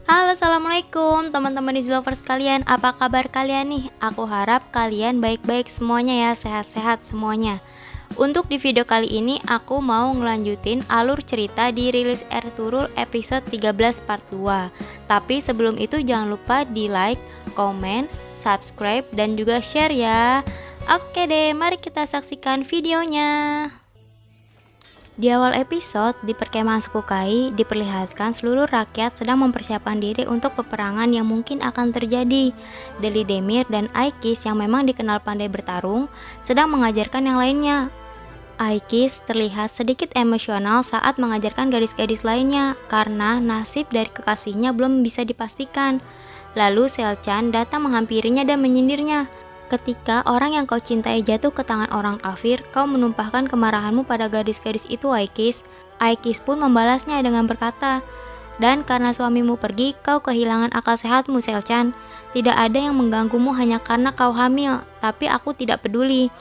Halo, assalamualaikum teman-teman Lovers kalian. Apa kabar kalian nih? Aku harap kalian baik-baik semuanya ya, sehat-sehat semuanya. Untuk di video kali ini aku mau ngelanjutin alur cerita di Rilis Ertugrul episode 13 part 2. Tapi sebelum itu jangan lupa di like, komen, subscribe, dan juga share ya. Oke deh, mari kita saksikan videonya. Di awal episode, di perkemahan suku Kai, diperlihatkan seluruh rakyat sedang mempersiapkan diri untuk peperangan yang mungkin akan terjadi. Deli Demir dan Aikis yang memang dikenal pandai bertarung, sedang mengajarkan yang lainnya. Aikis terlihat sedikit emosional saat mengajarkan gadis-gadis lainnya, karena nasib dari kekasihnya belum bisa dipastikan. Lalu Selchan datang menghampirinya dan menyindirnya. Ketika orang yang kau cintai jatuh ke tangan orang kafir, kau menumpahkan kemarahanmu pada gadis-gadis itu, Aikis. Aikis pun membalasnya dengan berkata, dan karena suamimu pergi, kau kehilangan akal sehatmu, Selchan. Tidak ada yang mengganggumu hanya karena kau hamil, tapi aku tidak peduli.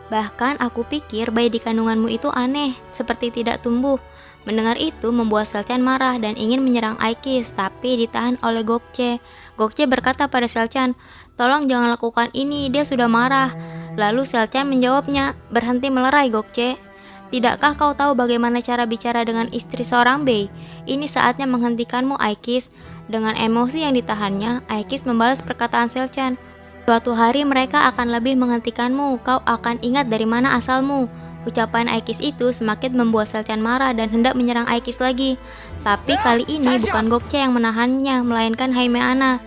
Bahkan aku pikir bayi di kandunganmu itu aneh, seperti tidak tumbuh. Mendengar itu membuat Selchan marah dan ingin menyerang Aikis, tapi ditahan oleh Gokce. Gokce berkata pada Selchan, tolong jangan lakukan ini, dia sudah marah. Lalu Selchan menjawabnya, berhenti melerai Gokce. Tidakkah kau tahu bagaimana cara bicara dengan istri seorang bey? Ini saatnya menghentikanmu, Aikis. Dengan emosi yang ditahannya, Aikis membalas perkataan Selchan. Suatu hari mereka akan lebih menghentikanmu, kau akan ingat dari mana asalmu. Ucapan Aikis itu semakin membuat Selchan marah dan hendak menyerang Aikis lagi. Tapi kali ini bukan Gokce yang menahannya, melainkan Haimeana.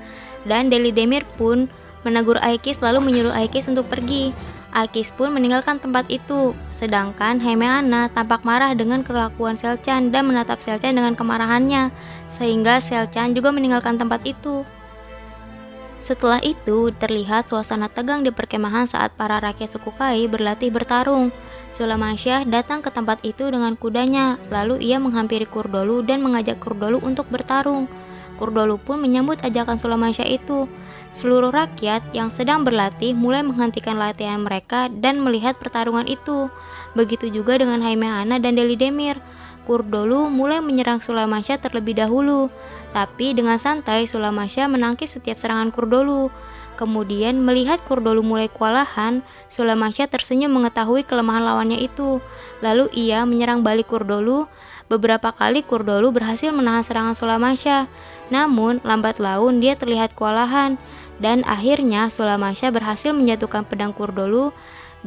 Dan Deli Demir pun menegur Aikis lalu menyuruh Aikis untuk pergi. Aikis pun meninggalkan tempat itu. Sedangkan Haimeana tampak marah dengan kelakuan Selchan dan menatap Selchan dengan kemarahannya. Sehingga Selchan juga meninggalkan tempat itu. Setelah itu, terlihat suasana tegang di perkemahan saat para rakyat suku Kai berlatih bertarung. Sulamasya datang ke tempat itu dengan kudanya, lalu ia menghampiri Kurdolu dan mengajak Kurdolu untuk bertarung. Kurdolu pun menyambut ajakan Sulamasya itu. Seluruh rakyat yang sedang berlatih mulai menghentikan latihan mereka dan melihat pertarungan itu. Begitu juga dengan Haimeana dan Deli Demir. Kurdolu mulai menyerang Sulamasya terlebih dahulu, tapi dengan santai Sulamasya menangkis setiap serangan Kurdolu. Kemudian melihat Kurdolu mulai kewalahan, Sulamasya tersenyum mengetahui kelemahan lawannya itu. Lalu ia menyerang balik Kurdolu. Beberapa kali Kurdolu berhasil menahan serangan Sulamasya, namun lambat laun dia terlihat kewalahan, dan akhirnya Sulamasya berhasil menjatuhkan pedang Kurdolu,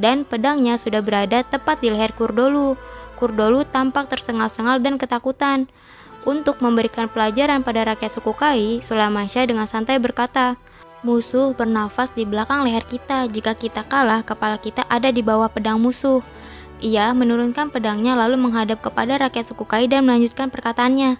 dan pedangnya sudah berada tepat di leher Kurdolu. Kurdolu tampak tersengal-sengal dan ketakutan. Untuk memberikan pelajaran pada rakyat suku Kai, Sulamasya dengan santai berkata, musuh bernafas di belakang leher kita. Jika kita kalah, kepala kita ada di bawah pedang musuh. Ia menurunkan pedangnya lalu menghadap kepada rakyat suku Kai dan melanjutkan perkataannya.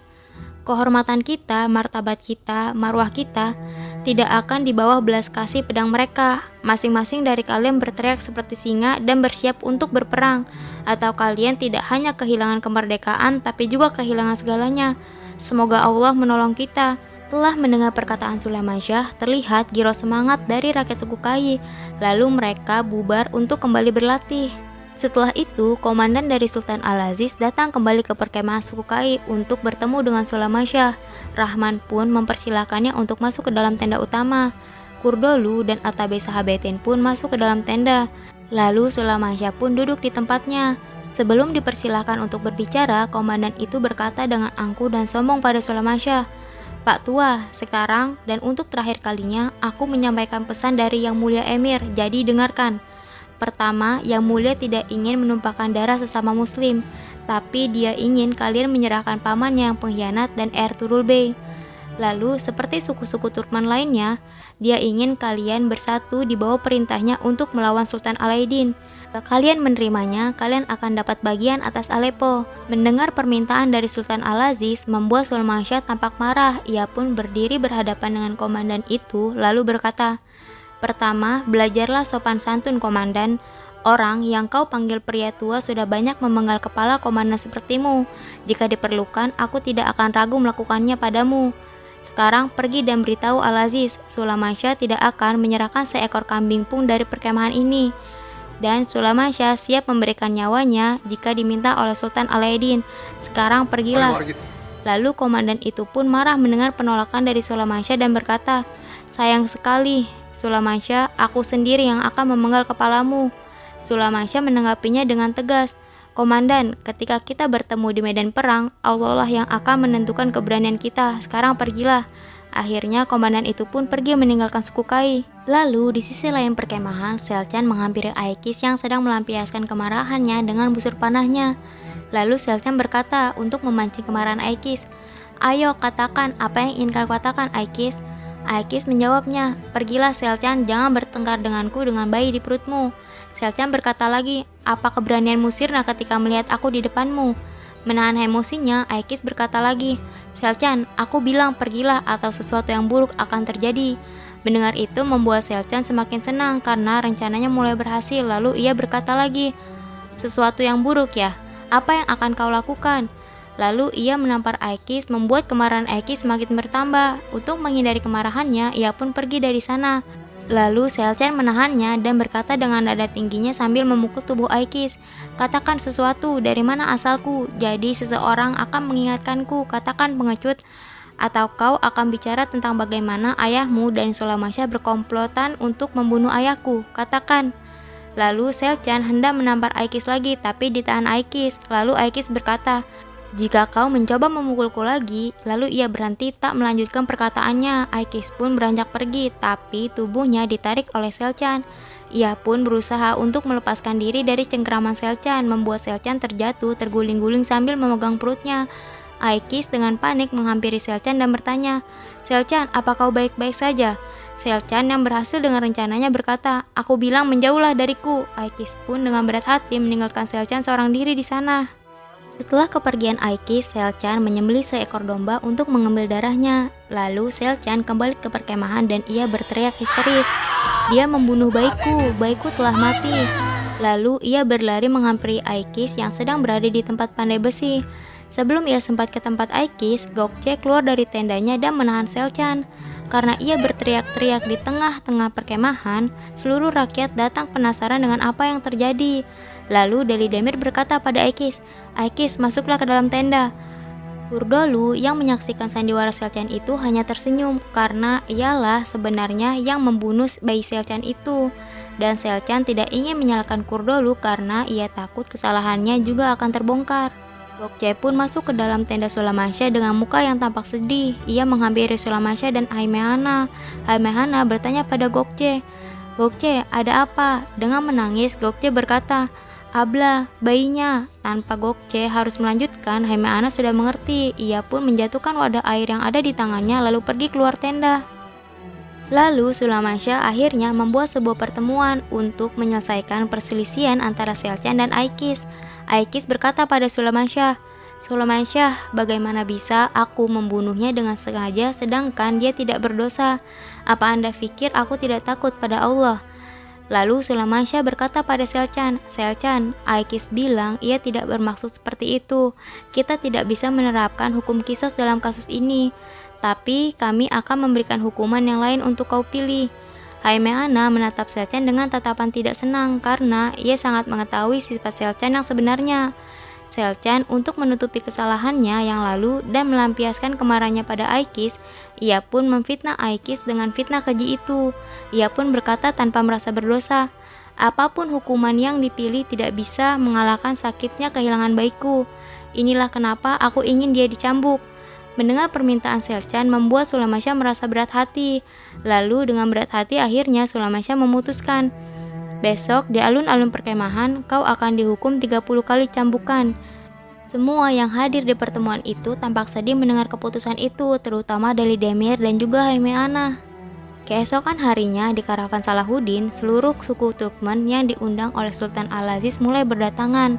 Kehormatan kita, martabat kita, marwah kita tidak akan di bawah belas kasih pedang mereka. Masing-masing dari kalian berteriak seperti singa dan bersiap untuk berperang, atau kalian tidak hanya kehilangan kemerdekaan tapi juga kehilangan segalanya. Semoga Allah menolong kita. Telah mendengar perkataan Sulamasya, terlihat giro semangat dari rakyat suku Kai. Lalu mereka bubar untuk kembali berlatih. Setelah itu, komandan dari Sultan Al-Aziz datang kembali ke perkemahan suku Kai untuk bertemu dengan Sulamasya. Rahman pun mempersilahkannya untuk masuk ke dalam tenda utama. Kurdolu dan Atabe Sahabatin pun masuk ke dalam tenda. Lalu Sulamasya pun duduk di tempatnya. Sebelum dipersilahkan untuk berbicara, komandan itu berkata dengan angkuh dan sombong pada Sulamasya, Pak Tua, sekarang dan untuk terakhir kalinya, aku menyampaikan pesan dari Yang Mulia Emir, jadi dengarkan. Pertama, Yang Mulia tidak ingin menumpahkan darah sesama muslim, tapi dia ingin kalian menyerahkan paman yang pengkhianat dan Ertugrul Bey. Lalu, seperti suku-suku Turkmen lainnya, dia ingin kalian bersatu di bawah perintahnya untuk melawan Sultan Alaidin. Jika kalian menerimanya, kalian akan dapat bagian atas Aleppo. Mendengar permintaan dari Sultan Al-Aziz membuat Sulamasya tampak marah. Ia pun berdiri berhadapan dengan komandan itu, lalu berkata, pertama, belajarlah sopan santun komandan. Orang yang kau panggil pria tua sudah banyak memenggal kepala komandan sepertimu. Jika diperlukan, aku tidak akan ragu melakukannya padamu. Sekarang pergi dan beritahu Al-Aziz, Sulamasya tidak akan menyerahkan seekor kambing pun dari perkemahan ini. Dan Sulamasya siap memberikan nyawanya jika diminta oleh Sultan Alaidin. Sekarang pergilah. Lalu komandan itu pun marah mendengar penolakan dari Sulamansyah dan berkata, "Sayang sekali, Sulamansyah, aku sendiri yang akan memenggal kepalamu." Sulamansyah menanggapinya dengan tegas, "Komandan, ketika kita bertemu di medan perang, Allah lah yang akan menentukan keberanian kita. Sekarang pergilah." Akhirnya komandan itu pun pergi meninggalkan suku Kai. Lalu di sisi lain perkemahan, Selcan menghampiri Aikis yang sedang melampiaskan kemarahannya dengan busur panahnya. Lalu Selcan berkata untuk memancing kemarahan Aikis, "Ayo katakan apa yang ingin kau katakan, Aikis." Aikis menjawabnya, "Pergilah Selcan, jangan bertengkar denganku dengan bayi di perutmu." Selcan berkata lagi, "Apa keberanianmu sirna ketika melihat aku di depanmu?" Menahan emosinya, Aikis berkata lagi, "Selcan, aku bilang pergilah atau sesuatu yang buruk akan terjadi." Mendengar itu membuat Selcan semakin senang karena rencananya mulai berhasil. Lalu ia berkata lagi, "Sesuatu yang buruk ya? Apa yang akan kau lakukan?" Lalu ia menampar Aikis, membuat kemarahan Aikis semakin bertambah. Untuk menghindari kemarahannya, ia pun pergi dari sana. Lalu Selcan menahannya dan berkata dengan nada tingginya sambil memukul tubuh Aikis, "Katakan sesuatu, dari mana asalku? Jadi seseorang akan mengingatkanku, katakan pengecut. Atau kau akan bicara tentang bagaimana ayahmu dan Sulamansyah berkomplotan untuk membunuh ayahku, katakan." Lalu Selcan hendak menampar Aikis lagi, tapi ditahan Aikis. Lalu Aikis berkata, "Jika kau mencoba memukulku lagi." Lalu ia berhenti tak melanjutkan perkataannya. Aikis pun beranjak pergi, tapi tubuhnya ditarik oleh Selcan. Ia pun berusaha untuk melepaskan diri dari cengkeraman Selcan, membuat Selcan terjatuh terguling-guling sambil memegang perutnya. Aikis dengan panik menghampiri Selcan dan bertanya, "Selcan, apa kau baik-baik saja?" Selcan yang berhasil dengan rencananya berkata, "Aku bilang menjauhlah dariku." Aikis pun dengan berat hati meninggalkan Selcan seorang diri di sana. Setelah kepergian Aikis, Selcan menyembelih seekor domba untuk mengambil darahnya. Lalu Selcan kembali ke perkemahan dan ia berteriak histeris, "Dia membunuh bayiku, bayiku telah mati." Lalu ia berlari menghampiri Aikis yang sedang berada di tempat pandai besi. Sebelum ia sempat ke tempat Aikis, Gokce keluar dari tendanya dan menahan Selcan. Karena ia berteriak-teriak di tengah-tengah perkemahan, seluruh rakyat datang penasaran dengan apa yang terjadi. Lalu Deli Demir berkata pada Aikis, "Aikis, masuklah ke dalam tenda." Kurdolu yang menyaksikan sandiwara Selcan itu hanya tersenyum karena ialah sebenarnya yang membunuh bayi Selcan itu. Dan Selcan tidak ingin menyalahkan Kurdolu karena ia takut kesalahannya juga akan terbongkar. Gokce pun masuk ke dalam tenda Sulamansyah dengan muka yang tampak sedih. Ia menghampiri Sulamansyah dan Haimehana. Haimehana bertanya pada Gokce, "Gokce, ada apa?" Dengan menangis, Gokce berkata, "Abla, bayinya." Tanpa Gokce harus melanjutkan, Haimehana sudah mengerti. Ia pun menjatuhkan wadah air yang ada di tangannya lalu pergi keluar tenda. Lalu Sulamansyah akhirnya membuat sebuah pertemuan untuk menyelesaikan perselisihan antara Selcan dan Aikis. Aikis berkata pada Sulamansyah, "Sulamansyah, bagaimana bisa aku membunuhnya dengan sengaja sedangkan dia tidak berdosa? Apa Anda pikir aku tidak takut pada Allah?" Lalu Sulamansyah berkata pada Selcan, "Selcan, Aikis bilang ia tidak bermaksud seperti itu. Kita tidak bisa menerapkan hukum kisos dalam kasus ini. Tapi kami akan memberikan hukuman yang lain untuk kau pilih." Haimehana menatap Selcan dengan tatapan tidak senang karena ia sangat mengetahui sifat Selcan yang sebenarnya. Selcan untuk menutupi kesalahannya yang lalu dan melampiaskan kemarahannya pada Aikis, ia pun memfitnah Aikis dengan fitnah keji itu. Ia pun berkata tanpa merasa berdosa, "Apapun hukuman yang dipilih tidak bisa mengalahkan sakitnya kehilangan bayiku. Inilah kenapa aku ingin dia dicambuk." Mendengar permintaan Selcan membuat Sulamansyah merasa berat hati. Lalu dengan berat hati akhirnya Sulamansyah memutuskan, "Besok di alun-alun perkemahan kau akan dihukum 30 kali cambukan." Semua yang hadir di pertemuan itu tampak sedih mendengar keputusan itu, terutama Deli Demir dan juga Haimehana. Keesokan harinya di karavan Salahuddin, seluruh suku Turkmen yang diundang oleh Sultan Al-Aziz mulai berdatangan.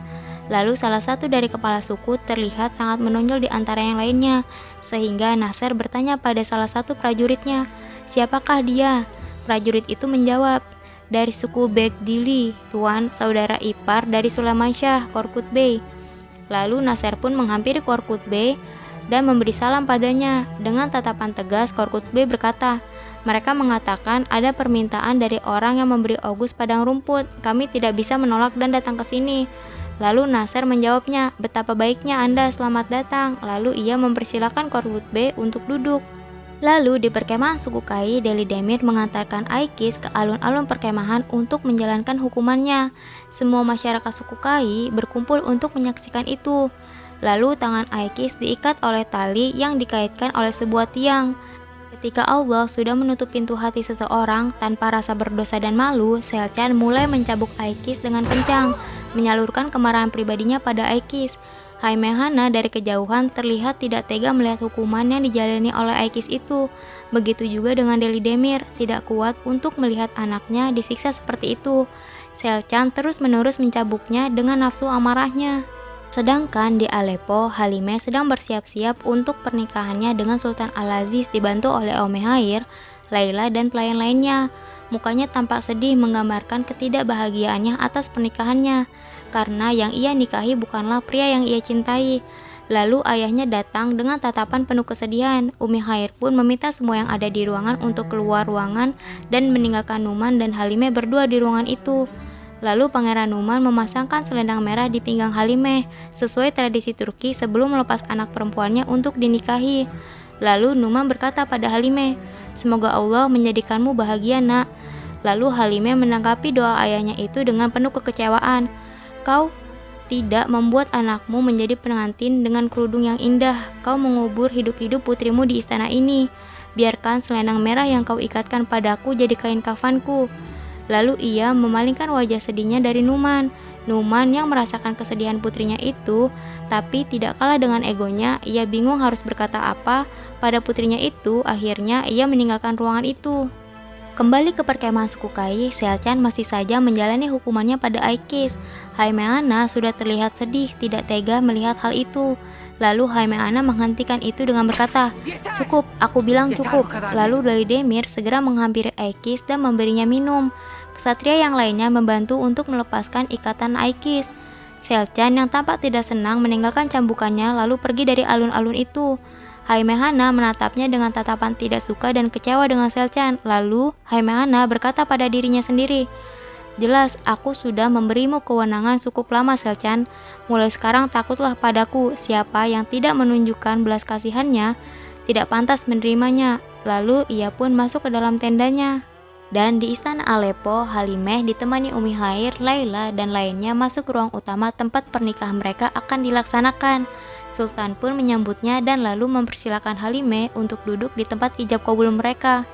Lalu salah satu dari kepala suku terlihat sangat menonjol di antara yang lainnya, sehingga Nasser bertanya pada salah satu prajuritnya, "Siapakah dia?" Prajurit itu menjawab, "Dari suku Begdili, tuan, saudara ipar dari Sulamansyah, Korkut Bey." Lalu Nasser pun menghampiri Korkut Bey dan memberi salam padanya. Dengan tatapan tegas, Korkut Bey berkata, "Mereka mengatakan ada permintaan dari orang yang memberi Ogus padang rumput. Kami tidak bisa menolak dan datang ke sini." Lalu Nasser menjawabnya, betapa baiknya Anda, selamat datang. Lalu ia mempersilahkan Korkut Bey untuk duduk. Lalu di perkemahan suku Kai, Deli Demir mengantarkan Aikis ke alun-alun perkemahan untuk menjalankan hukumannya. Semua masyarakat suku Kai berkumpul untuk menyaksikan itu. Lalu tangan Aikis diikat oleh tali yang dikaitkan oleh sebuah tiang. Ketika Allah sudah menutup pintu hati seseorang tanpa rasa berdosa dan malu, Selcan mulai mencabuk Aikis dengan kencang, menyalurkan kemarahan pribadinya pada Aikis. Haimehana dari kejauhan terlihat tidak tega melihat hukuman yang dijalani oleh Aikis itu. Begitu juga dengan Deli Demir, tidak kuat untuk melihat anaknya disiksa seperti itu. Selcan terus-menerus mencabuknya dengan nafsu amarahnya. Sedangkan di Aleppo, Halimeh sedang bersiap-siap untuk pernikahannya dengan Sultan Al-Aziz dibantu oleh Omehair, Laila, dan pelayan lainnya. Mukanya tampak sedih menggambarkan ketidakbahagiaannya atas pernikahannya, karena yang ia nikahi bukanlah pria yang ia cintai. Lalu ayahnya datang dengan tatapan penuh kesedihan. Omehair pun meminta semua yang ada di ruangan untuk keluar ruangan dan meninggalkan Numan dan Halimeh berdua di ruangan itu. Lalu Pangeran Numan memasangkan selendang merah di pinggang Halimeh, sesuai tradisi Turki sebelum melepas anak perempuannya untuk dinikahi. Lalu Numan berkata pada Halimeh, "Semoga Allah menjadikanmu bahagia, nak." Lalu Halimeh menanggapi doa ayahnya itu dengan penuh kekecewaan. "Kau tidak membuat anakmu menjadi pengantin dengan kerudung yang indah. Kau mengubur hidup-hidup putrimu di istana ini. Biarkan selendang merah yang kau ikatkan padaku jadi kain kafanku." Lalu ia memalingkan wajah sedihnya dari Numan. Numan yang merasakan kesedihan putrinya itu, tapi tidak kalah dengan egonya, ia bingung harus berkata apa pada putrinya itu. Akhirnya ia meninggalkan ruangan itu. Kembali ke perkemahan suku Kai, Selcan masih saja menjalani hukumannya pada Aikis. Haimehana sudah terlihat sedih, tidak tega melihat hal itu. Lalu Haimehana menghentikan itu dengan berkata, "Cukup, aku bilang cukup." Lalu Deli Demir segera menghampiri Aikis dan memberinya minum. Kesatria yang lainnya membantu untuk melepaskan ikatan Aikis. Selcan yang tampak tidak senang meninggalkan cambukannya lalu pergi dari alun-alun itu. Haimehana menatapnya dengan tatapan tidak suka dan kecewa dengan Selcan. Lalu Haimehana berkata pada dirinya sendiri, "Jelas aku sudah memberimu kewenangan cukup lama, Selcan. Mulai sekarang takutlah padaku. Siapa yang tidak menunjukkan belas kasihannya tidak pantas menerimanya." Lalu ia pun masuk ke dalam tendanya. Dan di istana Aleppo, Halimeh ditemani Omehair, Laila, dan lainnya masuk ke ruang utama tempat pernikahan mereka akan dilaksanakan. Sultan pun menyambutnya dan lalu mempersilahkan Halimeh untuk duduk di tempat ijab kabul mereka.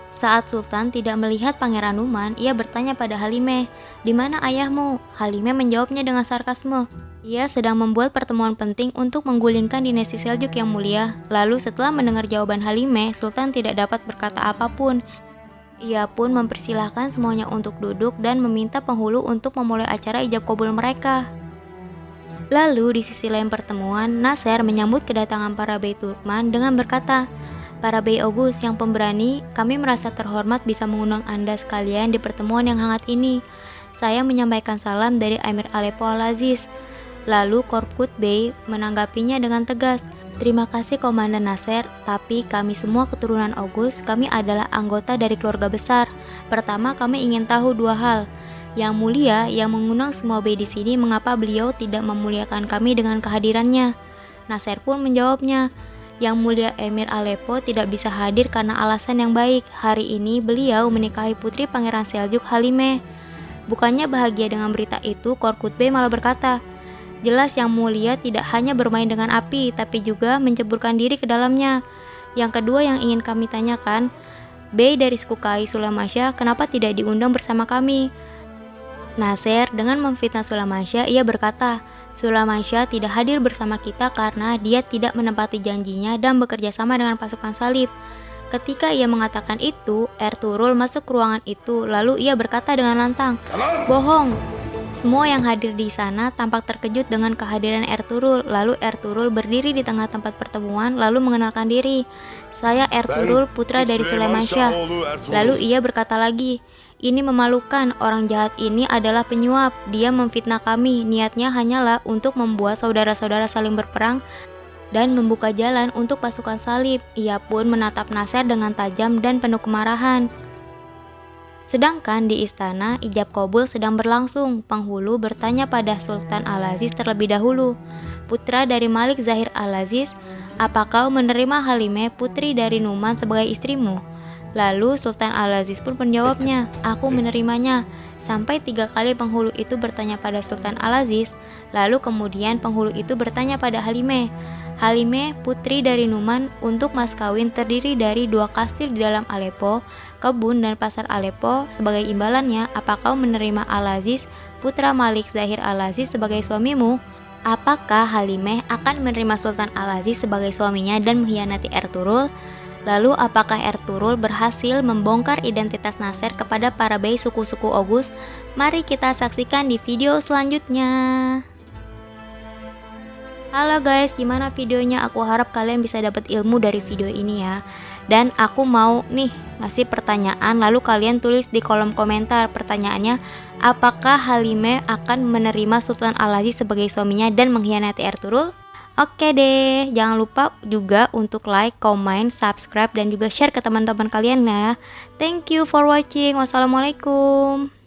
Saat Sultan tidak melihat Pangeran Numan, ia bertanya pada Halimeh, "Di mana ayahmu?" Halimeh menjawabnya dengan sarkasme, "Ia sedang membuat pertemuan penting untuk menggulingkan dinasti Seljuk yang mulia." Lalu setelah mendengar jawaban Halimeh, Sultan tidak dapat berkata apapun. Ia pun mempersilahkan semuanya untuk duduk dan meminta penghulu untuk memulai acara ijab kabul mereka. Lalu di sisi lain pertemuan, Nasser menyambut kedatangan para Bey Turkman dengan berkata, "Para Bey Oghuz yang pemberani, kami merasa terhormat bisa mengundang Anda sekalian di pertemuan yang hangat ini. Saya menyampaikan salam dari Emir Aleppo Al-Aziz." Lalu Korkut Bey menanggapinya dengan tegas, "Terima kasih Komandan Nasser, tapi kami semua keturunan Oghuz, kami adalah anggota dari keluarga besar. Pertama, kami ingin tahu dua hal. Yang mulia yang mengundang semua Bey di sini, mengapa beliau tidak memuliakan kami dengan kehadirannya?" Nasser pun menjawabnya, "Yang mulia Emir Aleppo tidak bisa hadir karena alasan yang baik. Hari ini beliau menikahi putri Pangeran Seljuk, Halimeh." Bukannya bahagia dengan berita itu, Korkut Bey malah berkata, "Jelas yang mulia tidak hanya bermain dengan api, tapi juga menceburkan diri ke dalamnya. Yang kedua yang ingin kami tanyakan, Bey dari suku Kai Sulamasya, kenapa tidak diundang bersama kami?" Nasser dengan memfitnah Sulamasya, ia berkata, "Sulamasya tidak hadir bersama kita karena dia tidak menepati janjinya dan bekerja sama dengan pasukan salib." Ketika ia mengatakan itu, Ertugrul masuk ke ruangan itu, lalu ia berkata dengan lantang, "Bohong." Semua yang hadir di sana tampak terkejut dengan kehadiran Ertugrul. Lalu Ertugrul berdiri di tengah tempat pertemuan lalu mengenalkan diri, "Saya Ertugrul, putra dari Sulamasya." Lalu ia berkata lagi, "Ini memalukan, orang jahat ini adalah penyuap. Dia memfitnah kami, niatnya hanyalah untuk membuat saudara-saudara saling berperang dan membuka jalan untuk pasukan salib." Ia pun menatap Nasser dengan tajam dan penuh kemarahan. Sedangkan di istana, ijab kabul sedang berlangsung. Penghulu bertanya pada Sultan Al-Aziz terlebih dahulu, "Putra dari Malik Zahir Al-Aziz, apa kau menerima Halimah putri dari Numan sebagai istrimu?" Lalu Sultan Al-Aziz pun menjawabnya, "Aku menerimanya." Sampai 3 kali penghulu itu bertanya pada Sultan Al-Aziz. Lalu kemudian penghulu itu bertanya pada Halimah, "Halimah putri dari Numan, untuk mas kawin terdiri dari 2 kastil di dalam Aleppo, kebun dan pasar Aleppo. Sebagai imbalannya, apa kau menerima Al-Aziz, putra Malik Zahir Al-Aziz sebagai suamimu?" Apakah Halimah akan menerima Sultan Al-Aziz sebagai suaminya dan mengkhianati Ertugrul? Lalu apakah Ertugrul berhasil membongkar identitas Nasser kepada para bayi suku-suku Oghuz? Mari kita saksikan di video selanjutnya. Halo guys, gimana videonya? Aku harap kalian bisa dapat ilmu dari video ini ya. Dan aku mau nih ngasih pertanyaan, lalu kalian tulis di kolom komentar pertanyaannya, apakah Halimah akan menerima Sultan Al-Aziz sebagai suaminya dan mengkhianati Ertugrul? Oke deh, jangan lupa juga untuk like, comment, subscribe, dan juga share ke teman-teman kalian ya. Thank you for watching. Wassalamualaikum.